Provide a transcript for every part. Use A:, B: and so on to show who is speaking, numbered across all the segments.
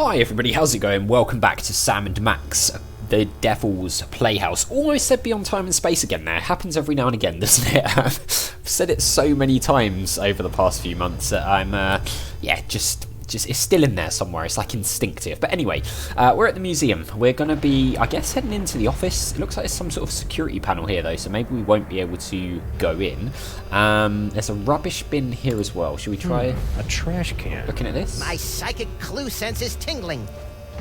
A: Hi everybody, how's it going? Welcome back to Sam and Max, the Devil's Playhouse. Almost said Beyond Time and Space again there. Happens every now and again, doesn't it? I've said it so many times over the past few months that I'm, just it's still in there somewhere. It's like instinctive. But anyway, we're at the museum. We're going to be, I guess, heading into the office. It looks like there's some sort of security panel here, though, so maybe we won't be able to go in. There's a rubbish bin here as well. Should we try
B: a trash can?
A: Looking at this?
C: My psychic clue sense is tingling.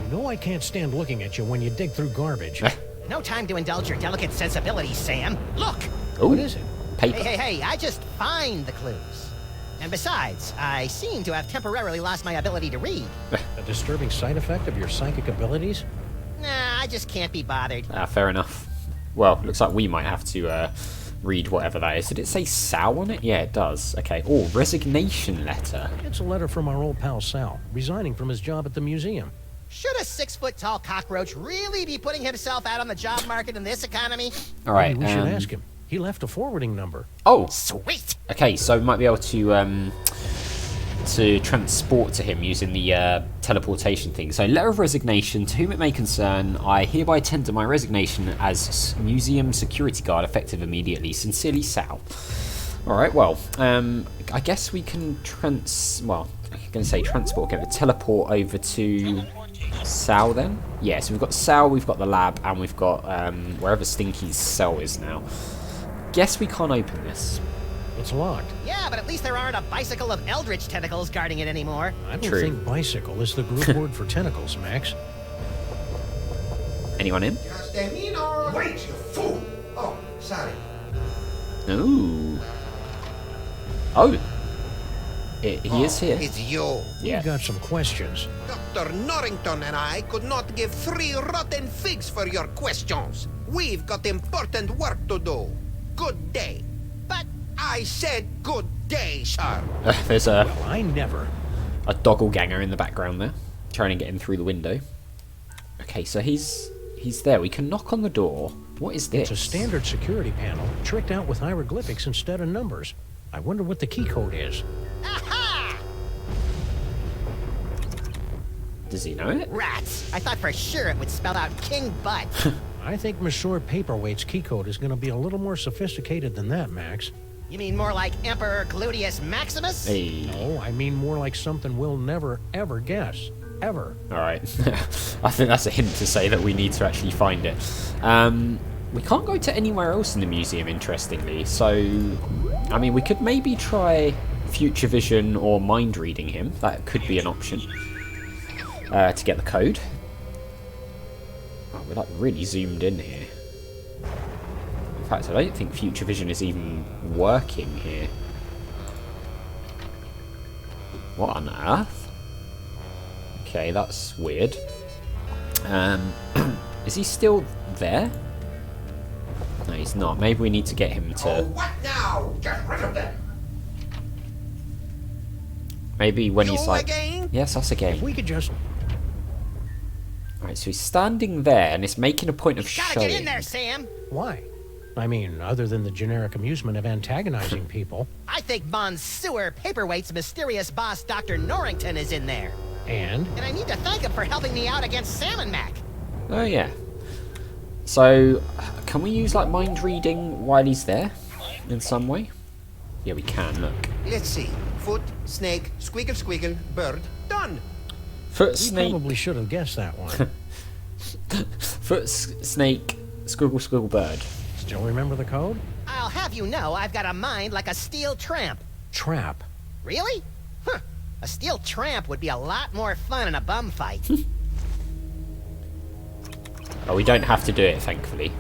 B: You know I can't stand looking at you when you dig through garbage.
C: No time to indulge your delicate sensibilities, Sam. Look!
A: Ooh,
B: what is it?
A: Paper.
C: Hey, I just find the clues. And besides, I seem to have temporarily lost my ability to read.
B: A disturbing side effect of your psychic abilities?
C: Nah, I just can't be bothered.
A: Fair enough. Well, looks like we might have to read whatever that is. Did it say Sal on it? Yeah, it does. Okay. Oh, Resignation Letter.
B: It's a letter from our old pal Sal, resigning from his job at the museum.
C: Should a 6-foot-tall cockroach really be putting himself out on the job market in this economy?
A: All right.
B: Maybe we should ask him. He left a forwarding number.
A: Oh,
C: sweet.
A: Okay, so we might be able to transport to him using the teleportation thing. So, letter of resignation. To whom it may concern, I hereby tender my resignation as museum security guard, effective immediately. Sincerely, Sal. All right. Well, I guess we can I'm going to say transport. Okay, teleport over to Sal then. Yeah. So we've got Sal, we've got the lab, and we've got wherever Stinky's cell is now. Guess we can't open this.
B: It's locked.
C: Yeah, but at least there aren't a bicycle of eldritch tentacles guarding it anymore.
B: I don't think bicycle is the group word for tentacles, Max.
A: Anyone in?
D: Wait, you fool! Oh, sorry.
A: Ooh. Oh. He is here.
D: It's you.
A: Yeah.
B: We've got some questions.
D: Dr. Norrington and I could not give 3 rotten figs for your questions. We've got important work to do. Good day.
C: But
D: I said good day, sir.
A: There's
B: Well, I never.
A: a doppelganger in the background there, trying to get in through the window. Okay, so he's there. We can knock on the door. What is this?
B: It's a standard security panel, tricked out with hieroglyphics instead of numbers. I wonder what the key code is.
C: aha!
A: Does he know it?
C: Rats! I thought for sure it would spell out King Butt.
B: I think Monsieur Paperwaite's key code is going to be a little more sophisticated than that, Max.
C: You mean more like Emperor Gluteus Maximus?
A: Hey.
B: No, I mean more like something we'll never, ever guess. Ever.
A: All right. I think that's a hint to say that we need to actually find it. We can't go to anywhere else in the museum, interestingly. So, I mean, we could maybe try future vision or mind reading him. That could be an option to get the code. Oh, we're like really zoomed in here. In fact, I don't think future vision is even working here. What on earth? Okay, that's weird. Is he still there? No, he's not. Maybe we need to get him to...
D: Oh, what now? Get rid of them.
A: Maybe when
D: You
A: he's like...
D: again?
A: Yes, us again.
B: We could just...
A: Alright, so he's standing there and it's making a point of
C: Gotta
A: showing.
C: get in there, Sam!
B: Why? I mean, other than the generic amusement of antagonizing people.
C: I think Monsieur Paperwaite's mysterious boss, Dr. Norrington, is in there.
B: And?
C: And I need to thank him for helping me out against Sam and Mac.
A: Oh, yeah. So, can we use, like, mind reading while he's there? In some way? Yeah, we can, look.
D: Let's see. Foot, snake, squeakle, squeakle, bird. Done.
A: Foot,
B: We
A: snake...
B: probably should have guessed that one.
A: Foot, snake, squiggle, squiggle, bird.
B: Still remember the code?
C: I'll have you know I've got a mind like a steel tramp.
B: Trap.
C: Really? Huh. A steel tramp would be a lot more fun in a bum fight.
A: Oh, we don't have to do it, thankfully.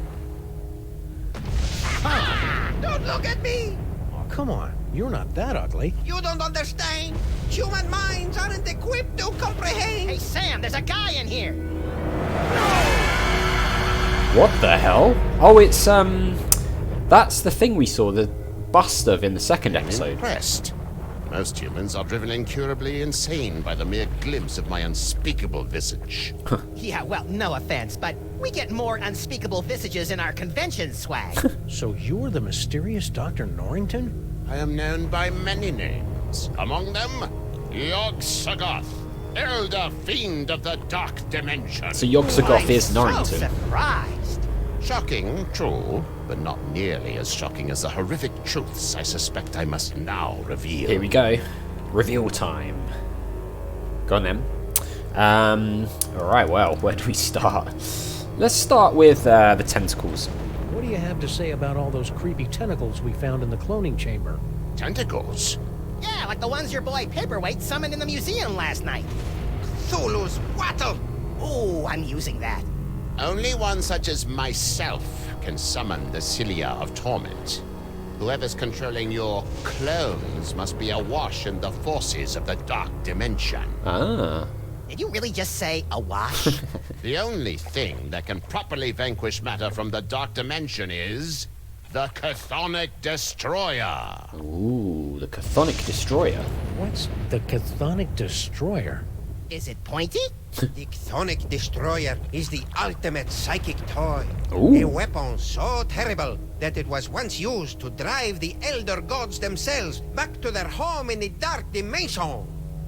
D: Don't look at me.
B: Oh, come on. You're not that ugly.
D: You don't understand. Human minds aren't equipped to comprehend.
C: Hey, Sam, there's a guy in here.
A: What the hell? Oh, it's, that's the thing we saw, the bust of in the second episode.
E: Impressed. Most humans are driven incurably insane by the mere glimpse of my unspeakable visage.
C: Yeah, well, no offense, but we get more unspeakable visages in our convention swag.
B: So you're the mysterious Dr. Norrington?
E: I am known by many names. Among them, Yog Sagoth. Elder Fiend of the Dark Dimension.
A: So Yogg-Sothoth is
C: So
A: Norrington.
C: surprised.
E: Shocking, true, but not nearly as shocking as the horrific truths I suspect I must now reveal.
A: Here we go. Reveal time. Go on then. Alright, well, where do we start? Let's start with the tentacles.
B: What do you have to say about all those creepy tentacles we found in the cloning chamber?
E: Tentacles?
C: Yeah, like the ones your boy Papierwaite summoned in the museum last night.
D: Cthulhu's wattle.
C: Ooh, I'm using that.
E: Only one such as myself can summon the Cilia of Torment. Whoever's controlling your clones must be awash in the forces of the Dark Dimension.
A: Ah.
C: Did you really just say awash?
E: The only thing that can properly vanquish matter from the Dark Dimension is the Chthonic Destroyer.
A: Ooh, the Chthonic Destroyer.
B: What's the Chthonic Destroyer?
C: Is it pointy?
D: The Chthonic Destroyer is the ultimate psychic toy.
A: Ooh.
D: A weapon so terrible that it was once used to drive the Elder Gods themselves back to their home in the Dark Dimension.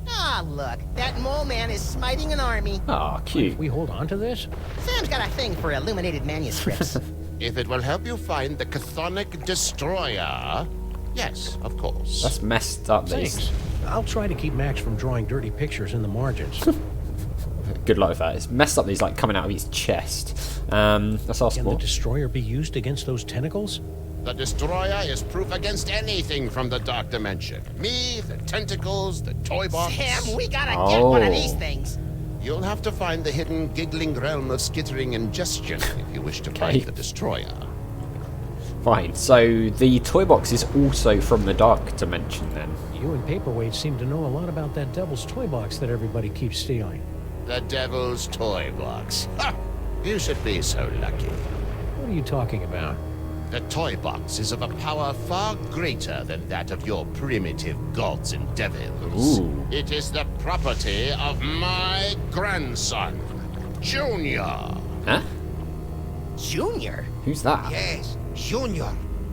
C: Ah, look, that mole man is smiting an army.
A: Ah, cute.
B: We hold on to this?
C: Sam's got a thing for illuminated manuscripts.
E: If it will help you find the Chthonic Destroyer, yes, of course.
A: That's messed up, these.
B: Thanks. I'll try to keep Max from drawing dirty pictures in the margins.
A: Good luck with that. It's messed up, these like coming out of his chest. Let's ask
B: Can the
A: more.
B: Destroyer be used against those tentacles?
E: The Destroyer is proof against anything from the Dark Dimension. Me, the tentacles, the toy box.
C: Sam, we gotta get one of
A: Oh.
C: these things.
E: You'll have to find the hidden giggling realm of skittering ingestion if you wish to
A: Okay.
E: find the Destroyer.
A: Fine. So the toy box is also from the Dark Dimension then.
B: You and Paperweight seem to know a lot about that Devil's Toy Box that everybody keeps stealing.
E: The Devil's Toy Box. Ha! You should be so lucky.
B: What are you talking about?
E: The toy box is of a power far greater than that of your primitive gods and devils.
A: Ooh.
E: It is the property of my grandson, Junior.
A: Huh?
C: Junior?
A: Who's that?
D: Yes, Junior,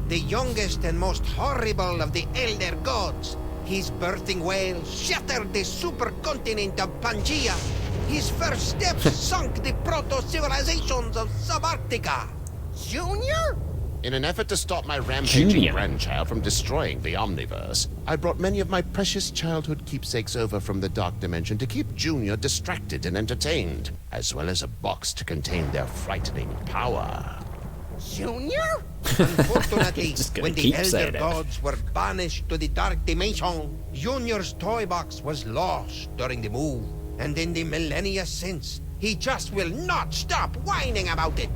D: the youngest and most horrible of the Elder Gods. His birthing wail shattered the supercontinent of Pangea. His first steps sunk the proto-civilizations of Subarctica.
C: Junior?
E: In an effort to stop my rampaging
A: Junior.
E: grandchild from destroying the Omniverse, I brought many of my precious childhood keepsakes over from the Dark Dimension to keep Junior distracted and entertained, as well as a box to contain their frightening power.
C: Junior?
D: Unfortunately,
A: Just gonna
D: when the
A: keep saying
D: Elder
A: it.
D: Gods were banished to the Dark Dimension, Junior's toy box was lost during the move. And in the millennia since, he just will not stop whining about it.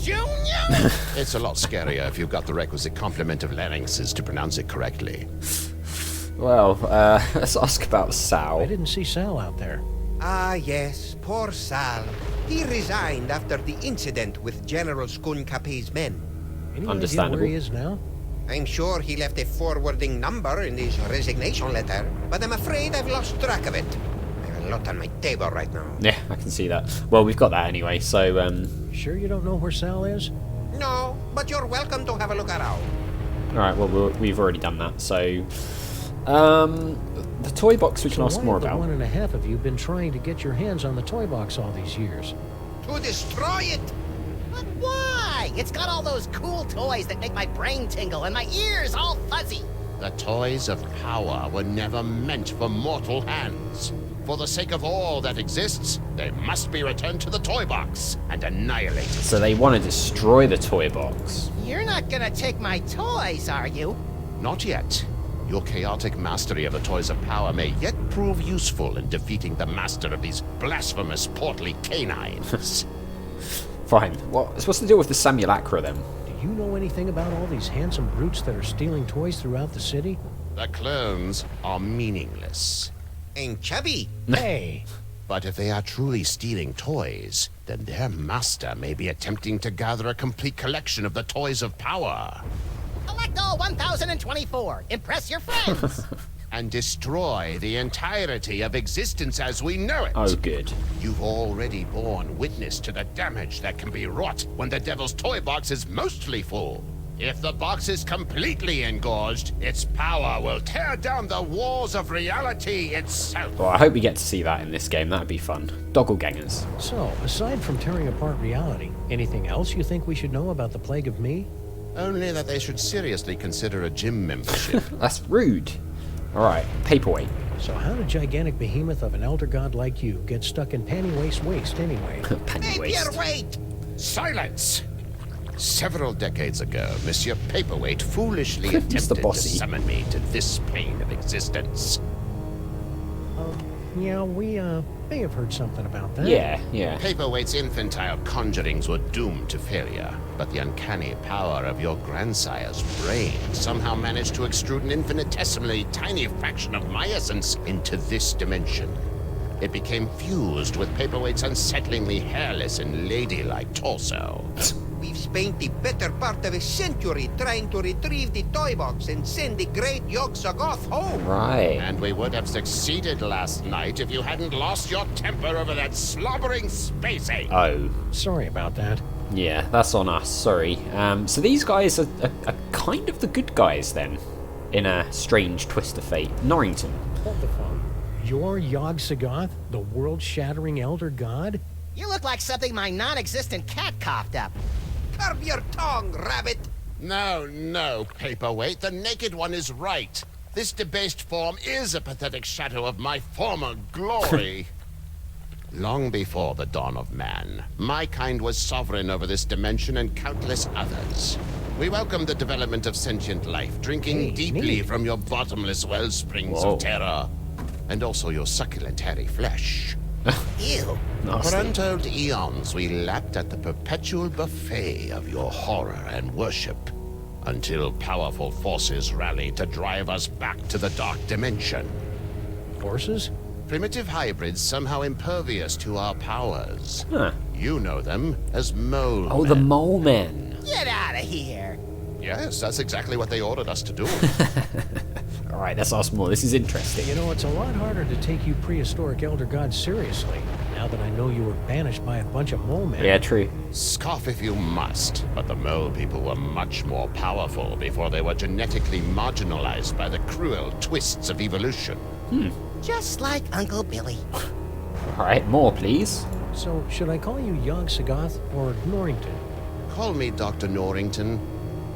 C: Junior?
E: It's a lot scarier if you've got the requisite complement of larynxes to pronounce it correctly.
A: Well, let's ask about
B: I
A: Sal.
B: didn't see Sal out there.
D: Ah, yes, poor Sal. He resigned after the incident with General Skunkape's men.
B: Any
A: Understandable.
B: idea where he is now?
D: I'm sure he left a forwarding number in his resignation letter, but I'm afraid I've lost track of it. I have a lot on my table right now.
A: Yeah, I can see that. Well, we've got that anyway, so
B: Sure you don't know where Sal is?
D: No, but you're welcome to have a look around.
A: alright, well, we've already done that, so the toy box we can
B: So
A: ask
B: why
A: more
B: have the
A: about.
B: 1.5 of you been trying to get your hands on the toy box all these years?
D: To destroy it!
C: But why? It's got all those cool toys that make my brain tingle and my ears all fuzzy.
E: The toys of power were never meant for mortal hands. For the sake of all that exists, they must be returned to the toy box and annihilated.
A: So they want to destroy the toy box.
C: You're not gonna take my toys, are you?
E: Not yet. Your chaotic mastery of the toys of power may yet prove useful in defeating the master of these blasphemous portly canines.
A: Fine. What's the deal with the simulacra then?
B: Do you know anything about all these handsome brutes that are stealing toys throughout the city?
E: The clones are meaningless.
D: And chubby.
B: Hey!
E: But if they are truly stealing toys, then their master may be attempting to gather a complete collection of the toys of power
C: Collect all 1024. Impress your friends.
E: and destroy the entirety of existence as we know it.
A: Oh, good.
E: You've already borne witness to the damage that can be wrought when the Devil's Toy Box is mostly full. If the box is completely engorged, its power will tear down the walls of reality itself.
A: Well, I hope we get to see that in this game. That'd be fun. Doppelgangers.
B: So, aside from tearing apart reality, anything else you think we should know about the Plague of Me?
E: Only that they should seriously consider a gym membership.
A: That's rude. Alright, Papierwaite.
B: So how did gigantic behemoth of an elder god like you get stuck in panty waste anyway?
A: Penny waste.
C: Papierwaite!
E: Silence! Several decades ago, Monsieur Papierwaite foolishly attempted to
A: Bossy.
E: summon me to this plane of existence.
B: Yeah, we may have heard something about that.
A: Yeah.
E: Paperwaite's infantile conjurings were doomed to failure, but the uncanny power of your grandsire's brain somehow managed to extrude an infinitesimally tiny fraction of my essence into this dimension. It became fused with Paperwaite's unsettlingly hairless and ladylike torso.
D: We've spent the better part of a century trying to retrieve the toy box and send the great Yog-Sothoth home.
A: Right.
E: And we would have succeeded last night if you hadn't lost your temper over that slobbering space ape.
A: Oh.
B: Sorry about that.
A: Yeah, that's on us. Sorry. So these guys are kind of the good guys then, in a strange twist of fate. Norrington.
B: What the fuck? You're Yog-Sothoth, the world-shattering elder god?
C: You look like something my non-existent cat coughed up.
D: Curb your tongue, rabbit!
E: No, Paperweight. The naked one is right. This debased form is a pathetic shadow of my former glory. Long before the dawn of man, my kind was sovereign over this dimension and countless others. We welcomed the development of sentient life, drinking deeply
B: neat.
E: from your bottomless well springs
A: Whoa.
E: of terror, and also your succulent hairy flesh.
C: Ew.
E: For
A: Nasty.
E: untold eons, we lapped at the perpetual buffet of your horror and worship, until powerful forces rallied to drive us back to the dark dimension.
B: Horses?
E: Primitive hybrids somehow impervious to our powers.
A: Huh.
E: You know them as mole
A: Oh, the
E: men.
A: mole men.
C: Get out of here.
E: Yes, that's exactly what they ordered us to do.
A: Alright, let's ask more. This is interesting.
B: You know, it's a lot harder to take you prehistoric elder gods seriously, now that I know you were banished by a bunch of mole men.
A: Yeah, true.
E: Scoff if you must, but the mole people were much more powerful before they were genetically marginalized by the cruel twists of evolution.
C: Just like Uncle Billy.
A: Alright, more please.
B: So, should I call you Yog-Sothoth or Norrington?
E: Call me Dr. Norrington.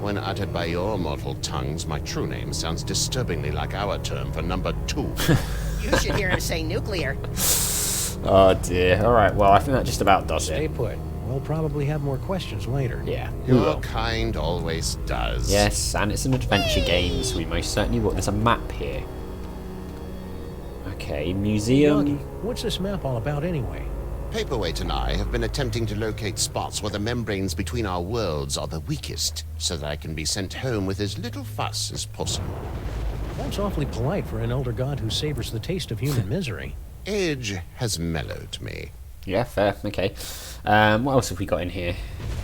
E: When uttered by your mortal tongues, my true name sounds disturbingly like our term for number 2.
C: You should hear him say nuclear.
A: Oh dear. Alright, well, I think that just about does
B: Stay
A: it.
B: put. We'll probably have more questions later.
A: Yeah.
E: Your kind always does.
A: Yes, and it's an adventure game, so we most certainly will. There's a map here. Okay, museum.
B: Yoggy, what's this map all about anyway?
E: Paperweight and I have been attempting to locate spots where the membranes between our worlds are the weakest, so that I can be sent home with as little fuss as possible.
B: That's awfully polite for an elder god who savors the taste of human misery.
E: Age has mellowed me.
A: Yeah, fair. Okay. What else have we got in here?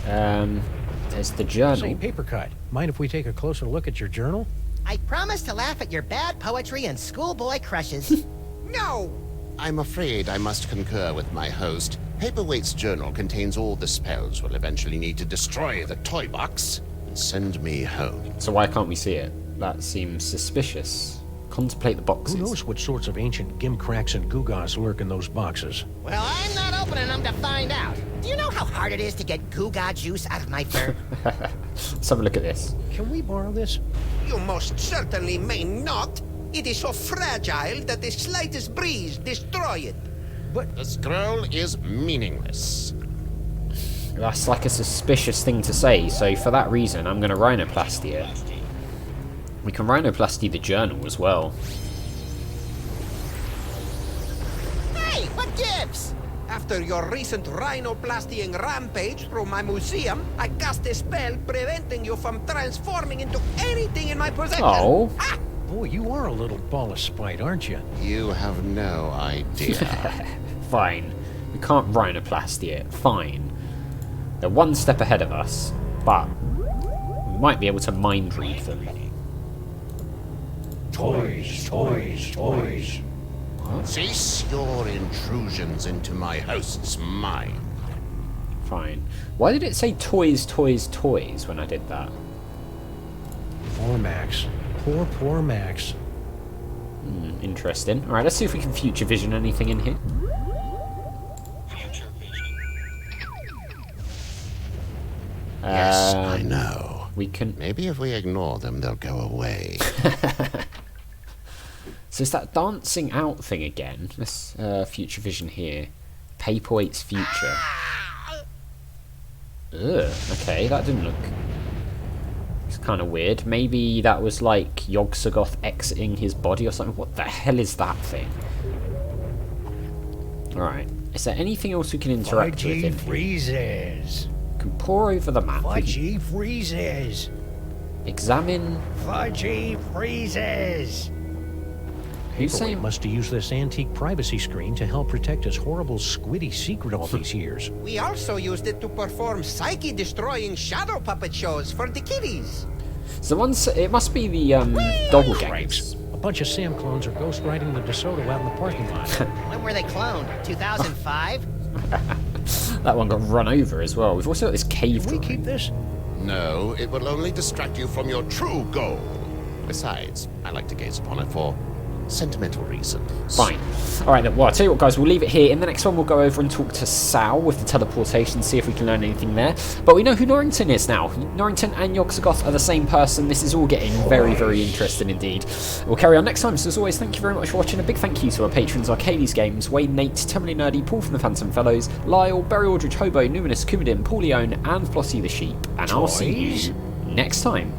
A: There's the journal.
B: Say, paper cut. Mind if we take a closer look at your journal?
C: I promise to laugh at your bad poetry and schoolboy crushes.
D: No!
E: I'm afraid I must concur with my host. Paperweight's journal contains all the spells we'll eventually need to destroy the toy box and send me home.
A: So why can't we see it? That seems suspicious. Contemplate the boxes.
B: Who knows what sorts of ancient gimcracks and gewgaws lurk in those boxes?
C: Well, I'm not opening them to find out. Do you know how hard it is to get Goo-Gah juice out of my fur?
A: Let's have a look at this.
B: Can we borrow this?
D: You most certainly may not. It is so fragile that the slightest breeze destroy it.
E: The scroll is meaningless.
A: That's like a suspicious thing to say, so for that reason, I'm going to rhinoplasty it. We can rhinoplasty the journal as well.
C: Hey, what gives?
D: After your recent rhinoplastying rampage through my museum, I cast a spell preventing you from transforming into anything in my possession.
A: Oh.
D: Ha!
B: Boy, you are a little ball of spite, aren't you?
E: You have no idea.
A: Fine. We can't rhinoplasty it. Fine. They're one step ahead of us, but we might be able to mind read them.
B: Toys, toys, toys.
E: Cease your intrusions into my host's mind.
A: Fine. Why did it say toys, toys, toys when I did that?
B: Poor Max. Poor Max.
A: Interesting. Alright, let's see if we can future vision anything in here.
E: Yes, I know.
A: We can...
E: Maybe if we ignore them, they'll go away.
A: So it's that dancing out thing again. Let's future vision here. Paperwaite's future. Ugh, okay, that didn't look... It's kind of weird. Maybe that was like Yogg-Sothoth exiting his body or something. What the hell is that thing? Alright. Is there anything else we can interact with in here?
B: freezes.
A: We can pour over the map. We can
B: Fudgy freezes.
A: examine...
B: Fudgy freezes.
A: Who's
B: Paperwaite
A: saying...
B: must have used this antique privacy screen to help protect his horrible squiddy secret all these years.
D: We also used it to perform psyche-destroying shadow puppet shows for the kiddies.
A: So once... It must be the doppelgangers.
B: A bunch of Sam clones are ghost riding the DeSoto out in the parking lot.
C: When were they cloned? 2005?
A: That one got run over as well. We've also got this cave
B: Can we
A: drawing.
B: keep this?
E: No, it will only distract you from your true goal. Besides, I like to gaze upon it for sentimental reasons.
A: Fine. Alright then, well, I'll tell you what guys, we'll leave it here. In the next one we'll go over and talk to Sal with the teleportation, see if we can learn anything there. But we know who Norrington is now. Norrington and Yogg-Sothoth are the same person. This is all getting very, very interesting indeed. We'll carry on next time, so as always, thank you very much for watching. A big thank you to our patrons, Arcades Games, Wayne, Nate, Terminally Nerdy, Paul from the Phantom Fellows, Lyle, Barry Aldridge, Hobo, Numinous, Kumadin, Paulione, and Flossie the Sheep. And I'll see you next time.